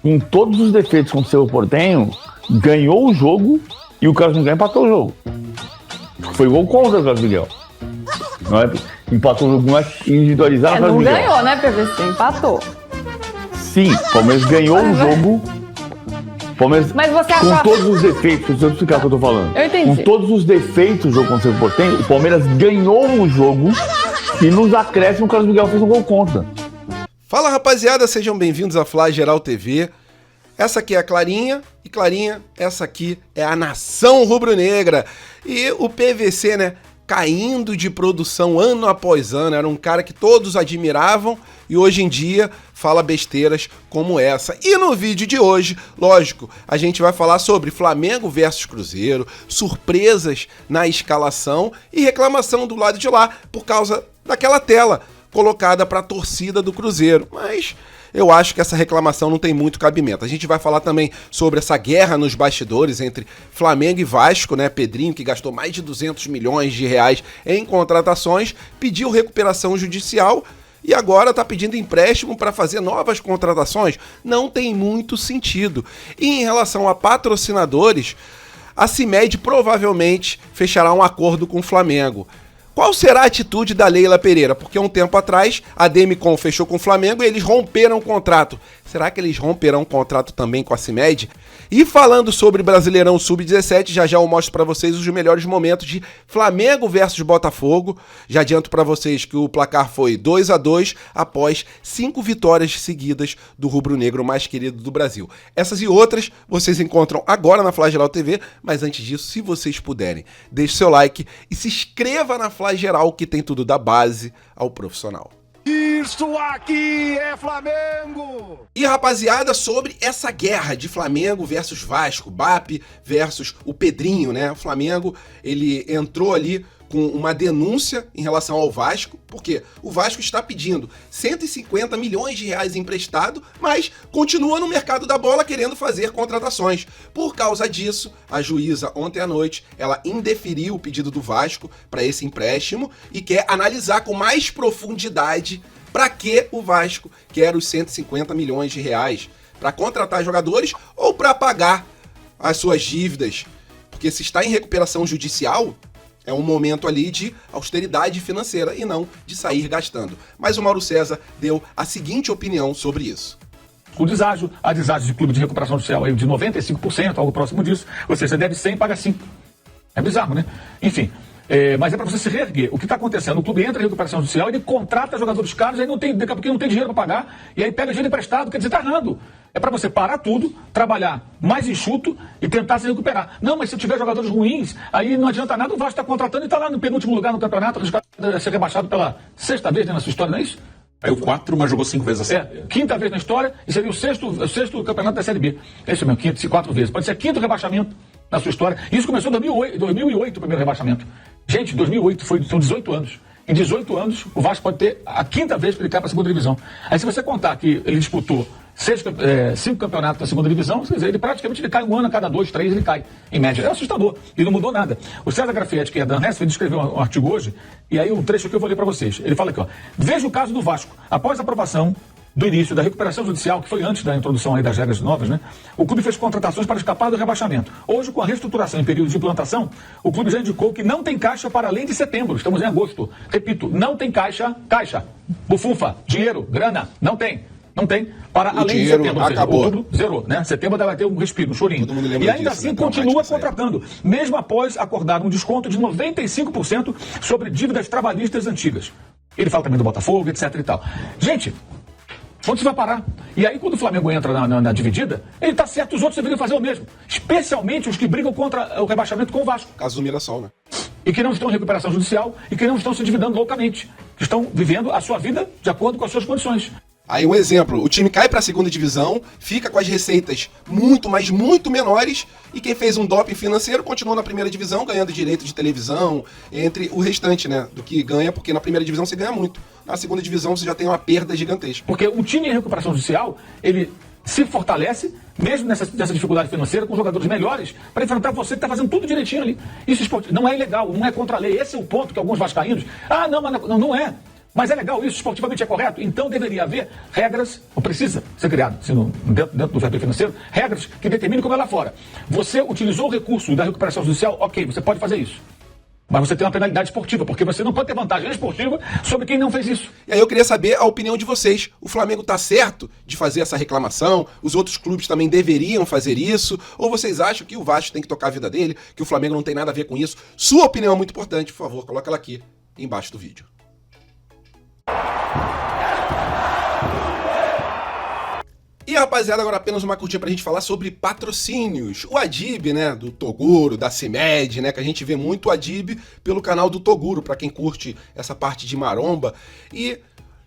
com todos os defeitos com o Cerro Porteño, ganhou o jogo e o Carlos Miguel empatou o jogo. Foi gol contra o Carlos Miguel. Não é? Empatou o jogo, não é individualizado. Não ganhou, né, PVC? Empatou. Sim, o Palmeiras ganhou o jogo. Palmeiras, mas você com todos os defeitos, deixa eu explicar o que eu tô falando. Eu entendi. Com todos os defeitos do jogo contra o Cerro Porteño, o Palmeiras ganhou o jogo e nos acréscimos o Carlos Miguel fez um gol contra. Fala, rapaziada, sejam bem-vindos à Fla Geral TV. Essa aqui é a Clarinha, e Clarinha, essa aqui é a Nação Rubro-Negra. E o PVC, né, caindo de produção ano após ano, era um cara que todos admiravam e hoje em dia fala besteiras como essa. E no vídeo de hoje, lógico, a gente vai falar sobre Flamengo versus Cruzeiro, surpresas na escalação e reclamação do lado de lá por causa daquela tela colocada para a torcida do Cruzeiro. Mas eu acho que essa reclamação não tem muito cabimento. A gente vai falar também sobre essa guerra nos bastidores entre Flamengo e Vasco, né? Pedrinho, que gastou mais de 200 milhões de reais em contratações, pediu recuperação judicial e agora está pedindo empréstimo para fazer novas contratações. Não tem muito sentido. E em relação a patrocinadores, a CIMED provavelmente fechará um acordo com o Flamengo. Qual será a atitude da Leila Pereira? Porque um tempo atrás a Demicon fechou com o Flamengo e eles romperam o contrato. Será que eles romperão o contrato também com a CIMED? E falando sobre Brasileirão Sub-17, já eu mostro para vocês os melhores momentos de Flamengo versus Botafogo. Já adianto para vocês que o placar foi 2-2 após 5 vitórias seguidas do rubro-negro mais querido do Brasil. Essas e outras vocês encontram agora na Fla Geral TV, mas antes disso, se vocês puderem, deixe seu like e se inscreva na Fla Geral, que tem tudo da base ao profissional. Isso aqui é Flamengo! E rapaziada, sobre essa guerra de Flamengo versus Vasco, BAP versus o Pedrinho, né? O Flamengo, ele entrou ali com uma denúncia em relação ao Vasco, porque o Vasco está pedindo 150 milhões de reais emprestado, mas continua no mercado da bola querendo fazer contratações. Por causa disso, a juíza ontem à noite, ela indeferiu o pedido do Vasco para esse empréstimo e quer analisar com mais profundidade para que o Vasco quer os 150 milhões de reais, para contratar jogadores ou para pagar as suas dívidas, porque se está em recuperação judicial, é um momento ali de austeridade financeira e não de sair gastando. Mas o Mauro César deu a seguinte opinião sobre isso. O deságio, a deságio de clube de recuperação judicial aí de 95%, algo próximo disso, ou seja, você deve 100 e paga 5. É bizarro, né? Enfim, mas é para você se reerguer. O que está acontecendo? O clube entra em recuperação judicial, ele contrata jogadores caros, aí daqui a pouquinho não tem dinheiro para pagar, e aí pega dinheiro emprestado, quer dizer, está errando. É para você parar tudo, trabalhar mais enxuto e tentar se recuperar. Não, mas se tiver jogadores ruins, aí não adianta nada, o Vasco está contratando e está lá no penúltimo lugar no campeonato, arriscado a ser rebaixado pela 6ª vez, né, na sua história, não é isso? Caiu 4, mas jogou 5 vezes assim. 5ª vez na história e seria o sexto campeonato da Série B. É isso mesmo, 4 vezes. Pode ser 5º rebaixamento na sua história. Isso começou em 2008 o primeiro rebaixamento. Gente, 2008 são 18 anos. Em 18 anos, o Vasco pode ter a 5ª vez que ele cai para a 2ª divisão. Aí se você contar que ele disputou 5 campeonatos da 2ª divisão, quer dizer, ele praticamente cai um ano a cada 2, 3, ele cai, em média. É assustador, e não mudou nada. O César Grafietti, que é da Hess, ele escreveu um artigo hoje, e aí um trecho que eu vou ler para vocês. Ele fala aqui, ó, veja o caso do Vasco. Após a aprovação do início da recuperação judicial, que foi antes da introdução aí das regras novas, né? O clube fez contratações para escapar do rebaixamento. Hoje, com a reestruturação em período de implantação, o clube já indicou que não tem caixa para além de setembro. Estamos em agosto. Repito, não tem caixa, bufunfa, dinheiro, grana, não tem. Não tem, para o além de setembro. Acabou. Outubro zerou, né? Setembro vai ter um respiro, um chorinho. E ainda assim continua contratando, mesmo após acordar um desconto de 95% sobre dívidas trabalhistas antigas. Ele fala também do Botafogo, etc e tal. Gente, onde você vai parar? E aí, quando o Flamengo entra na dividida, ele está certo, os outros deveriam fazer o mesmo. Especialmente os que brigam contra o rebaixamento com o Vasco. Caso do Mirassol, né? E que não estão em recuperação judicial e que não estão se endividando loucamente. Que estão vivendo a sua vida de acordo com as suas condições. Aí um exemplo, o time cai para a 2ª divisão, fica com as receitas muito, mas muito menores, e quem fez um doping financeiro continua na 1ª divisão, ganhando direito de televisão, entre o restante, né, do que ganha, porque na 1ª divisão você ganha muito. Na 2ª divisão você já tem uma perda gigantesca. Porque o time em recuperação judicial, ele se fortalece, mesmo nessa dificuldade financeira, com jogadores melhores, para enfrentar você que está fazendo tudo direitinho ali. Isso não é ilegal, não é contra a lei. Esse é o ponto que alguns vascaínos... Ah, não, mas não é. Mas é legal isso, esportivamente é correto? Então deveria haver regras, ou precisa ser criado, dentro do fair play financeiro, regras que determinem como é lá fora. Você utilizou o recurso da recuperação judicial, ok, você pode fazer isso. Mas você tem uma penalidade esportiva, porque você não pode ter vantagem esportiva sobre quem não fez isso. E aí eu queria saber a opinião de vocês. O Flamengo tá certo de fazer essa reclamação? Os outros clubes também deveriam fazer isso? Ou vocês acham que o Vasco tem que tocar a vida dele, que o Flamengo não tem nada a ver com isso? Sua opinião é muito importante, por favor, coloca ela aqui embaixo do vídeo. E rapaziada, agora apenas uma curtinha pra gente falar sobre patrocínios. O Adib, né, do Toguro, da CIMED, né, que a gente vê muito o Adib pelo canal do Toguro, pra quem curte essa parte de maromba. E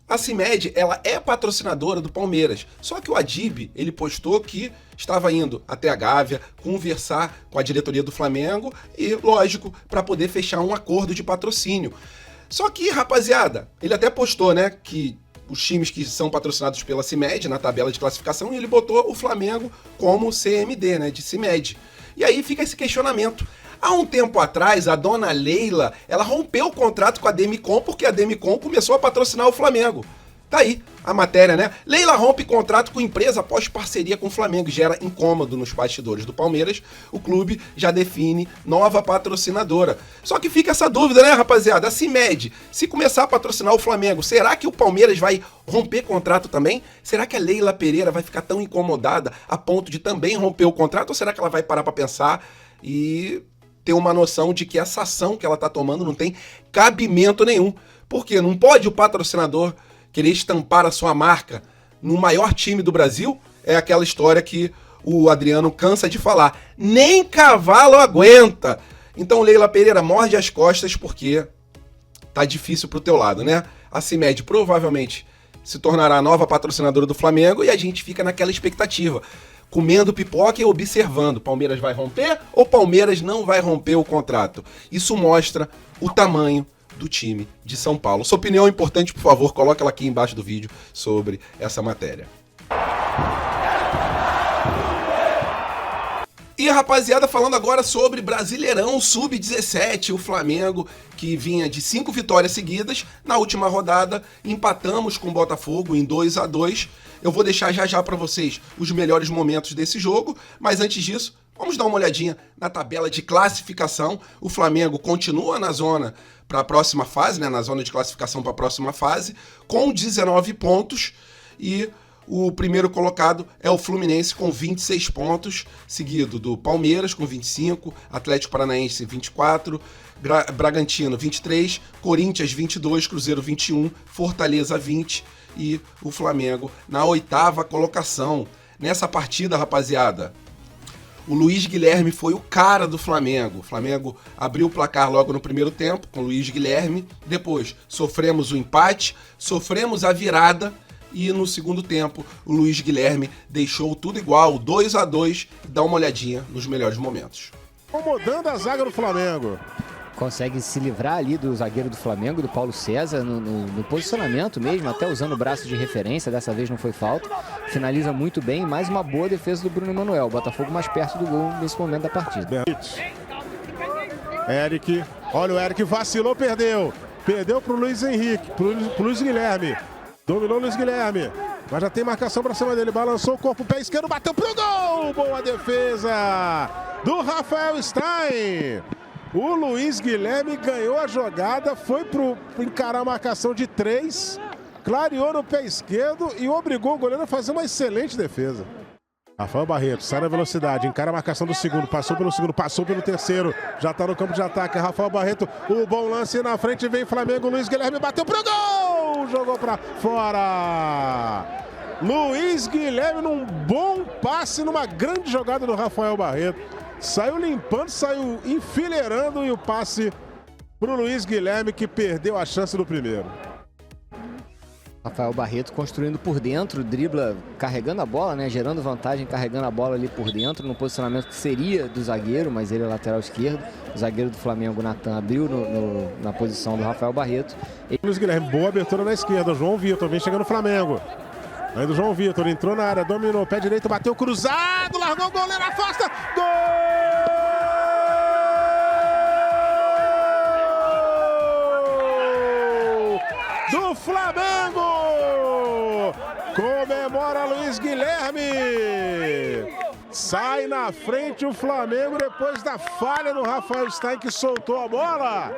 a CIMED, ela é patrocinadora do Palmeiras. Só que o Adib, ele postou que estava indo até a Gávea conversar com a diretoria do Flamengo e, lógico, pra poder fechar um acordo de patrocínio. Só que, rapaziada, ele até postou, né, que os times que são patrocinados pela CIMED na tabela de classificação, e ele botou o Flamengo como CMD, né, de CIMED. E aí fica esse questionamento. Há um tempo atrás, a dona Leila, ela rompeu o contrato com a Demicon porque a Demicon começou a patrocinar o Flamengo. Tá aí a matéria, né? Leila rompe contrato com empresa após parceria com o Flamengo. Gera incômodo nos bastidores do Palmeiras. O clube já define nova patrocinadora. Só que fica essa dúvida, né, rapaziada? A CIMED, se começar a patrocinar o Flamengo, será que o Palmeiras vai romper contrato também? Será que a Leila Pereira vai ficar tão incomodada a ponto de também romper o contrato? Ou será que ela vai parar pra pensar e ter uma noção de que essa ação que ela tá tomando não tem cabimento nenhum? Porque não pode o patrocinador querer estampar a sua marca no maior time do Brasil? É aquela história que o Adriano cansa de falar. Nem cavalo aguenta. Então, Leila Pereira, morde as costas porque tá difícil pro teu lado, né? A CIMED provavelmente se tornará a nova patrocinadora do Flamengo e a gente fica naquela expectativa, comendo pipoca e observando. Palmeiras vai romper ou Palmeiras não vai romper o contrato? Isso mostra o tamanho do time de São Paulo. Sua opinião é importante, por favor, coloque ela aqui embaixo do vídeo sobre essa matéria. E rapaziada, falando agora sobre Brasileirão Sub-17, o Flamengo que vinha de 5 vitórias seguidas, na última rodada empatamos com o Botafogo em 2-2. Eu vou deixar já para vocês os melhores momentos desse jogo, mas antes disso, vamos dar uma olhadinha na tabela de classificação. O Flamengo continua na zona para a próxima fase, né, na zona de classificação para a próxima fase, com 19 pontos, e o primeiro colocado é o Fluminense com 26 pontos, seguido do Palmeiras com 25, Atlético Paranaense 24, Bragantino 23, Corinthians 22, Cruzeiro 21, Fortaleza 20 e o Flamengo na 8ª colocação. Nessa partida, rapaziada, o Luiz Guilherme foi o cara do Flamengo. O Flamengo abriu o placar logo no primeiro tempo com o Luiz Guilherme. Depois sofremos o empate, sofremos a virada e no segundo tempo o Luiz Guilherme deixou tudo igual, 2-2. Dá uma olhadinha nos melhores momentos. Incomodando a zaga do Flamengo. Consegue se livrar ali do zagueiro do Flamengo, do Paulo César, no posicionamento mesmo, até usando o braço de referência, dessa vez não foi falta. Finaliza muito bem, mais uma boa defesa do Bruno Emanuel. O Botafogo mais perto do gol nesse momento da partida. Eric, olha o Eric, vacilou, perdeu. Perdeu pro Luiz Henrique, pro Luiz Guilherme. Dominou o Luiz Guilherme, mas já tem marcação pra cima dele. Balançou o corpo, pé esquerdo, bateu pro gol. Boa defesa do Rafael Stein. O Luiz Guilherme ganhou a jogada, foi pro encarar a marcação de 3, clareou no pé esquerdo e obrigou o goleiro a fazer uma excelente defesa. Rafael Barreto sai na velocidade, encara a marcação do segundo, passou pelo segundo, passou pelo terceiro, já tá no campo de ataque. Rafael Barreto, o bom lance na frente, vem Flamengo, Luiz Guilherme bateu pro gol, jogou pra fora. Luiz Guilherme num bom passe, numa grande jogada do Rafael Barreto. Saiu limpando, saiu enfileirando e o passe pro Luiz Guilherme que perdeu a chance do primeiro. Rafael Barreto construindo por dentro, dribla, carregando a bola, né? Gerando vantagem, carregando a bola ali por dentro, no posicionamento que seria do zagueiro, mas ele é lateral esquerdo. O zagueiro do Flamengo, Natan, abriu na posição do Rafael Barreto. Luiz Guilherme, boa abertura na esquerda, João Vitor vem chegando o Flamengo. Aí do João Vitor, entrou na área, dominou, pé direito, bateu cruzado, largou o goleiro, afasta, gol! do Flamengo. Comemora Luiz Guilherme. Sai na frente o Flamengo depois da falha do Rafael Stein, que soltou a bola.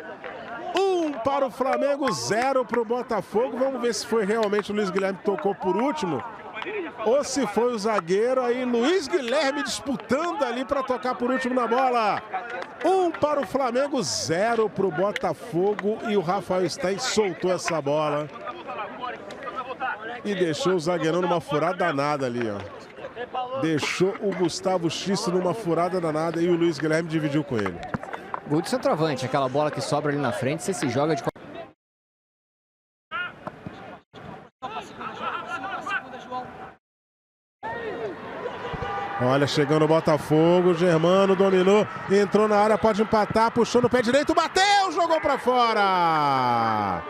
1 para o Flamengo, 0 para o Botafogo. Vamos ver se foi realmente o Luiz Guilherme que tocou por último ou se foi o zagueiro. Aí Luiz Guilherme disputando ali para tocar por último na bola. 1 para o Flamengo, 0 para o Botafogo. E o Rafael Stein soltou essa bola e deixou o zagueirão numa furada danada ali, ó. Deixou o Gustavo Xisto numa furada danada e o Luiz Guilherme dividiu com ele. Gol do centroavante, aquela bola que sobra ali na frente, você se joga de... Olha, chegando o Botafogo, Germano dominou, entrou na área, pode empatar, puxou no pé direito, bateu, jogou pra fora!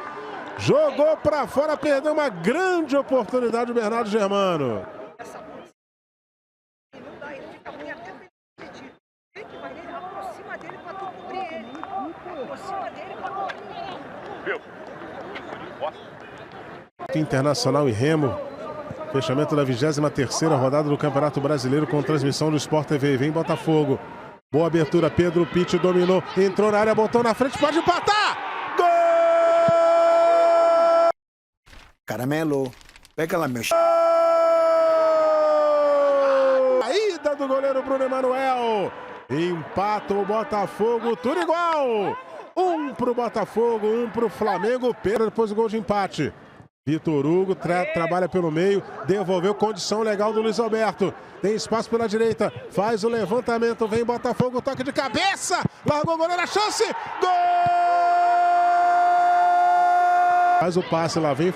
Jogou pra fora, perdeu uma grande oportunidade o Bernardo Germano. Internacional e Remo, fechamento da 23ª rodada do Campeonato Brasileiro com transmissão do Sport TV. Vem Botafogo, boa abertura, Pedro Pitti dominou, entrou na área, botou na frente, pode empatar! Gol! Caramelo, pega lá meu... A ida do goleiro Bruno Emanuel, empata o Botafogo, tudo igual! 1 pro Botafogo, 1 pro Flamengo, Pedro depois do gol de empate. Vitor Hugo trabalha pelo meio, devolveu, condição legal do Luiz Alberto. Tem espaço pela direita, faz o levantamento, vem Botafogo, toque de cabeça, largou o goleiro, a chance, gol! Faz o passe, lá vem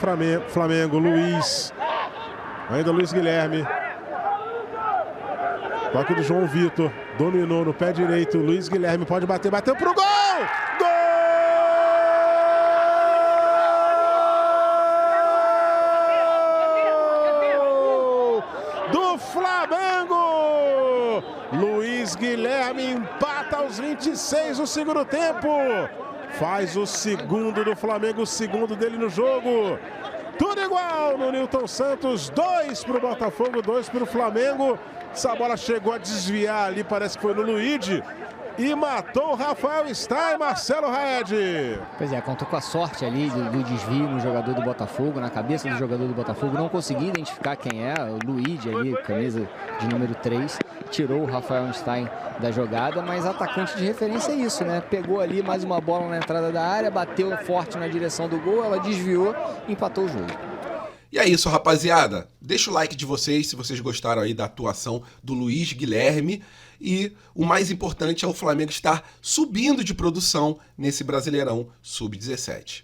Flamengo, Luiz, ainda Luiz Guilherme. Toque do João Vitor, dominou no pé direito, Luiz Guilherme pode bater, bateu pro gol! Gol! Do Flamengo! Luiz Guilherme empata aos 26 do segundo tempo. Faz o segundo do Flamengo, o segundo dele no jogo. Tudo igual no Nilton Santos, 2 para o Botafogo, 2 para o Flamengo. Essa bola chegou a desviar ali, parece que foi no Luigi. E matou o Rafael Stein, Marcelo Raed. Pois é, contou com a sorte ali do desvio no jogador do Botafogo, na cabeça do jogador do Botafogo. Não consegui identificar quem é, o Luigi ali, camisa de número 3. Tirou o Rafael Stein da jogada, mas atacante de referência é isso, né? Pegou ali mais uma bola na entrada da área, bateu forte na direção do gol, ela desviou e empatou o jogo. E é isso, rapaziada. Deixa o like de vocês se vocês gostaram aí da atuação do Luiz Guilherme. E o mais importante é o Flamengo estar subindo de produção nesse Brasileirão Sub-17.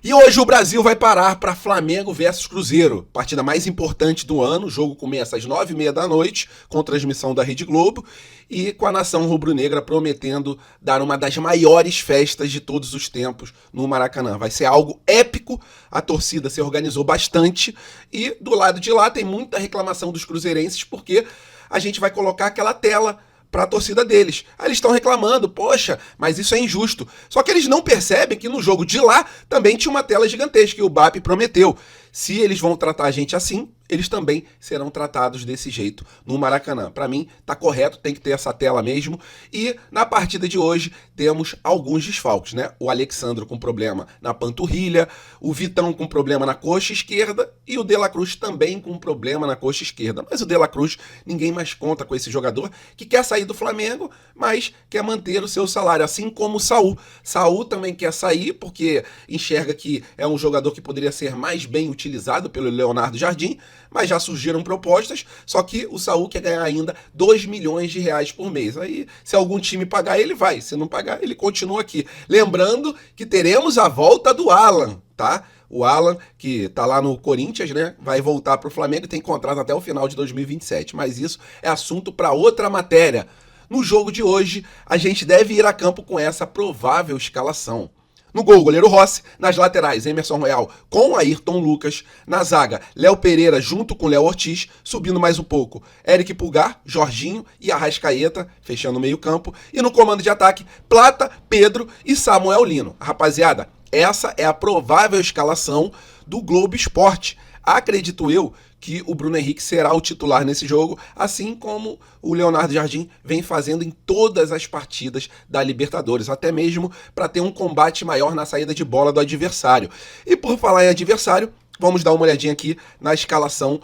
E hoje o Brasil vai parar para Flamengo versus Cruzeiro. Partida mais importante do ano. O jogo começa às 9h30 da noite, com transmissão da Rede Globo. E com a nação rubro-negra prometendo dar uma das maiores festas de todos os tempos no Maracanã. Vai ser algo épico. A torcida se organizou bastante. E do lado de lá tem muita reclamação dos cruzeirenses, porque a gente vai colocar aquela tela para a torcida deles. Aí eles estão reclamando, poxa, mas isso é injusto. Só que eles não percebem que no jogo de lá também tinha uma tela gigantesca que o BAP prometeu. Se eles vão tratar a gente assim, eles também serão tratados desse jeito no Maracanã. Para mim, tá correto, tem que ter essa tela mesmo. E na partida de hoje temos alguns desfalques, né? O Alexandro com problema na panturrilha, o Vitão com problema na coxa esquerda e o De La Cruz também com problema na coxa esquerda. Mas o De La Cruz, ninguém mais conta com esse jogador que quer sair do Flamengo, mas quer manter o seu salário, assim como o Saul. Saul também quer sair porque enxerga que é um jogador que poderia ser mais bem utilizado pelo Leonardo Jardim, mas já surgiram propostas, só que o Saul quer ganhar ainda 2 milhões de reais por mês. Aí, se algum time pagar, ele vai. Se não pagar, ele continua aqui. Lembrando que teremos a volta do Alan, tá? O Alan, que tá lá no Corinthians, né? Vai voltar pro Flamengo e tem contrato até o final de 2027. Mas isso é assunto para outra matéria. No jogo de hoje, a gente deve ir a campo com essa provável escalação. No gol, goleiro Rossi. Nas laterais, Emerson Royal com Ayrton Lucas. Na zaga, Léo Pereira junto com Léo Ortiz. Subindo mais um pouco, Eric Pulgar, Jorginho e Arrascaeta, fechando o meio campo. E no comando de ataque, Plata, Pedro e Samuel Lino. Rapaziada, essa é a provável escalação do Globo Esporte. Acredito eu que o Bruno Henrique será o titular nesse jogo, assim como o Leonardo Jardim vem fazendo em todas as partidas da Libertadores, até mesmo para ter um combate maior na saída de bola do adversário. E por falar em adversário, vamos dar uma olhadinha aqui na escalação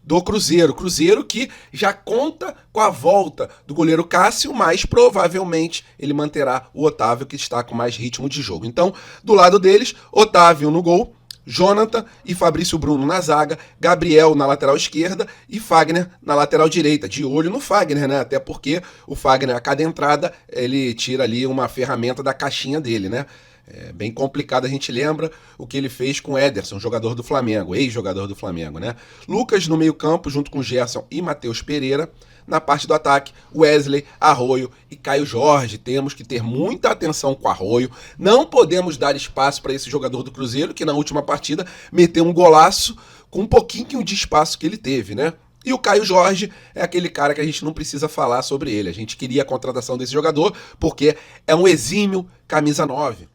do Cruzeiro. Cruzeiro que já conta com a volta do goleiro Cássio, mas provavelmente ele manterá o Otávio, que está com mais ritmo de jogo. Então, do lado deles, Otávio no gol, Jonathan e Fabrício Bruno na zaga, Gabriel na lateral esquerda e Fagner na lateral direita. De olho no Fagner, né? Até porque o Fagner, a cada entrada, ele tira ali uma ferramenta da caixinha dele, né? É bem complicado, a gente lembra o que ele fez com o Ederson, jogador do Flamengo, ex-jogador do Flamengo, né? Lucas no meio-campo, junto com Gerson e Matheus Pereira. Na parte do ataque, Wesley, Arroio e Caio Jorge. Temos que ter muita atenção com Arroio. Não podemos dar espaço para esse jogador do Cruzeiro, que na última partida meteu um golaço com um pouquinho de espaço que ele teve, né? E o Caio Jorge é aquele cara que a gente não precisa falar sobre ele. A gente queria a contratação desse jogador porque é um exímio camisa 9.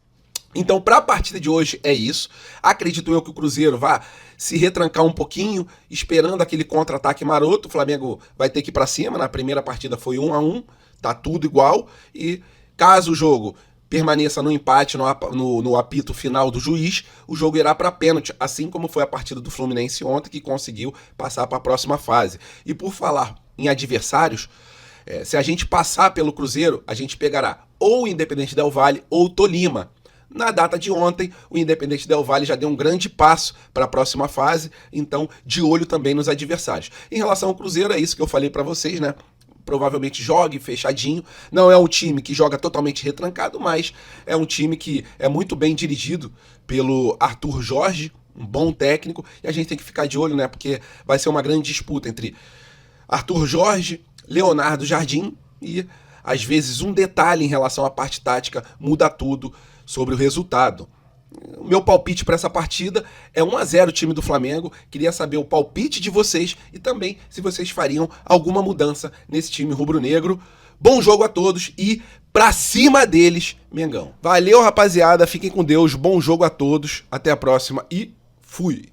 Então, para a partida de hoje é isso. Acredito eu que o Cruzeiro vá se retrancar um pouquinho, esperando aquele contra-ataque maroto. O Flamengo vai ter que ir para cima. Na primeira partida foi 1-1, tá tudo igual. E caso o jogo permaneça no empate, no apito final do juiz, o jogo irá para pênalti, assim como foi a partida do Fluminense ontem, que conseguiu passar para a próxima fase. E por falar em adversários, se a gente passar pelo Cruzeiro, a gente pegará ou o Independente Del Valle ou o Tolima. Na data de ontem, o Independente Del Valle já deu um grande passo para a próxima fase, então de olho também nos adversários. Em relação ao Cruzeiro, é isso que eu falei para vocês, né? Provavelmente jogue fechadinho. Não é um time que joga totalmente retrancado, mas é um time que é muito bem dirigido pelo Arthur Jorge, um bom técnico, e a gente tem que ficar de olho, né? Porque vai ser uma grande disputa entre Arthur Jorge, Leonardo Jardim e, às vezes, um detalhe em relação à parte tática muda tudo sobre o resultado. O meu palpite para essa partida é 1-0 o time do Flamengo. Queria saber o palpite de vocês e também se vocês fariam alguma mudança nesse time rubro-negro. Bom jogo a todos e pra cima deles, Mengão. Valeu, rapaziada. Fiquem com Deus. Bom jogo a todos. Até a próxima e fui!